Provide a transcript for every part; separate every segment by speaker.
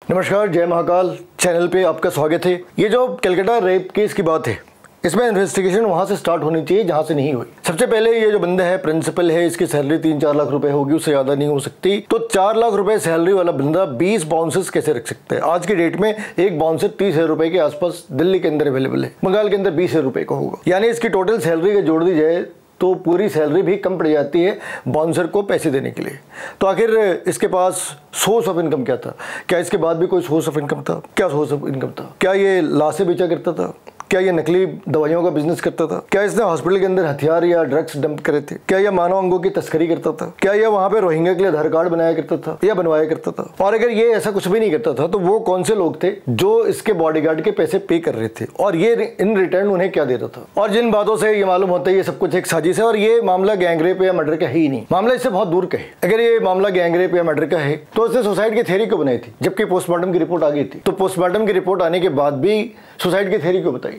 Speaker 1: नमस्कार, जय महाकाल चैनल पे आपका स्वागत है। ये जो कलकत्ता रेप केस की बात है, इसमें इन्वेस्टिगेशन वहां से स्टार्ट होनी चाहिए जहां से नहीं हुई। सबसे पहले ये जो बंदा है, प्रिंसिपल है, इसकी सैलरी 3-4 लाख रुपए होगी, उससे ज्यादा नहीं हो सकती। तो 4 लाख रुपए सैलरी वाला बंदा 20 बाउंसर्स कैसे रख सकते हैं? आज की डेट में एक बाउंसर 30,000 रुपए के आसपास दिल्ली के अंदर अवेलेबल है, बंगाल के अंदर 20,000 रुपए का होगा। यानी इसकी टोटल सैलरी का जोड़ दी जाए तो पूरी सैलरी भी कम पड़ जाती है बाउंसर को पैसे देने के लिए। तो आखिर इसके पास सोर्स ऑफ इनकम क्या था? क्या इसके बाद भी कोई सोर्स ऑफ इनकम था? क्या सोर्स ऑफ इनकम था? क्या ये लाशें बेचा करता था? क्या ये नकली दवाइयों का बिजनेस करता था? क्या इसने हॉस्पिटल के अंदर हथियार या ड्रग्स डंप करे थे? क्या यह मानव अंगों की तस्करी करता था? क्या यह वहां पे रोहिंग्या के लिए आधार कार्ड बनाया करता था या बनवाया करता था? और अगर ये ऐसा कुछ भी नहीं करता था तो वो कौन से लोग थे जो इसके बॉडीगार्ड के पैसे पे कर रहे थे और ये इन रिटर्न उन्हें क्या देता था? और जिन बातों से ये मालूम होता है ये सब कुछ एक साजिश है और ये मामला गैंगरेप या मर्डर का है ही नहीं। मामला इससे बहुत दूर का है। अगर ये मामला गैंगरेप या मर्डर का है तो उसने सुसाइड की थ्योरी क्यों बनाई थी जबकि पोस्टमार्टम की रिपोर्ट आ गई थी? तो पोस्टमार्टम की रिपोर्ट आने के बाद भी सुसाइड की थ्योरी क्यों बताई?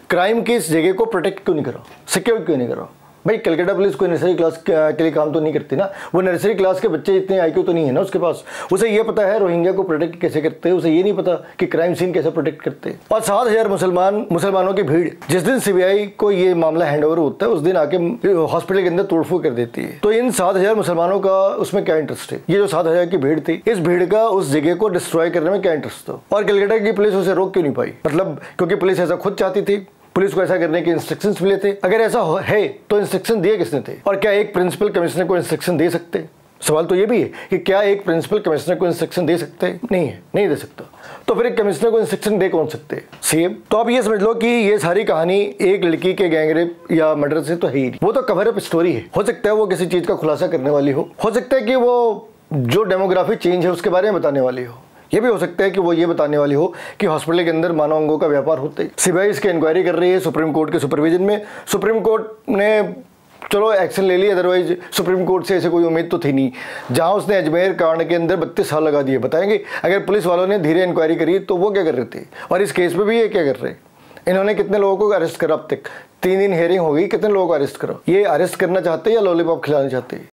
Speaker 1: क्राइम की इस जगह को प्रोटेक्ट क्यों नहीं करा, सिक्योर क्यों नहीं करा? भाई कलकत्ता पुलिस कोई नर्सरी क्लास के लिए काम तो नहीं करती ना। वो नर्सरी क्लास के बच्चे इतने आईक्यू तो नहीं है ना उसके पास। उसे ये पता है रोहिंग्या को प्रोटेक्ट कैसे करते हैं, उसे ये नहीं पता कि क्राइम सीन कैसे प्रोटेक्ट करते हैं। और 7,000 मुसलमानों की भीड़ जिस दिन सीबीआई को ये मामला हैंड ओवर होता है उस दिन आके हॉस्पिटल के अंदर तोड़फोड़ कर देती है। तो इन 7,000 मुसलमानों का उसमें क्या इंटरेस्ट है? ये जो 7,000 की भीड़ थी, इस भीड़ का उस जगह को डिस्ट्रॉय करने में क्या इंटरेस्ट था? और कलकत्ता की पुलिस उसे रोक क्यों नहीं पाई? मतलब क्योंकि पुलिस ऐसा खुद चाहती थी, पुलिस को ऐसा करने के इंस्ट्रक्शंस मिले थे। अगर ऐसा है तो इंस्ट्रक्शन दिए किसने थे? और क्या एक प्रिंसिपल कमिश्नर को इंस्ट्रक्शन दे सकते? सवाल तो ये भी है कि क्या एक प्रिंसिपल कमिश्नर को इंस्ट्रक्शन दे सकते हैं? नहीं है, नहीं दे सकता। तो फिर एक कमिश्नर को इंस्ट्रक्शन दे कौन सकते हैं? सीएम। तो आप ये समझ लो कि ये सारी कहानी एक लड़की के गैंगरेप या मर्डर से तो है ही नहीं। वो तो कवर अप स्टोरी है। हो सकता है वो किसी चीज का खुलासा करने वाली हो सकता है कि वो जो डेमोग्राफी चेंज है उसके बारे में बताने वाली हो। ये भी हो सकता है कि वो ये बताने वाली हो कि हॉस्पिटल के अंदर मानव अंगों का व्यापार होता है। सीबीआई इसकी इंक्वायरी कर रही है सुप्रीम कोर्ट के सुपरविजन में। सुप्रीम कोर्ट ने चलो एक्शन ले ली, अदरवाइज सुप्रीम कोर्ट से ऐसे कोई उम्मीद तो थी नहीं। जहां उसने अजमेर कांड के अंदर 32 साल लगा दिए। बताएंगे अगर पुलिस वालों ने धीरे इंक्वायरी करी तो वो क्या कर रहे थे? और इस केस में भी ये क्या कर रहे? इन्होंने कितने लोगों को अरेस्ट करा अब तक? 3 दिन हियरिंग हो गई, कितने लोगों को अरेस्ट करा? ये अरेस्ट करना चाहते हैं या लॉलीपॉप खिलाना चाहते हैं?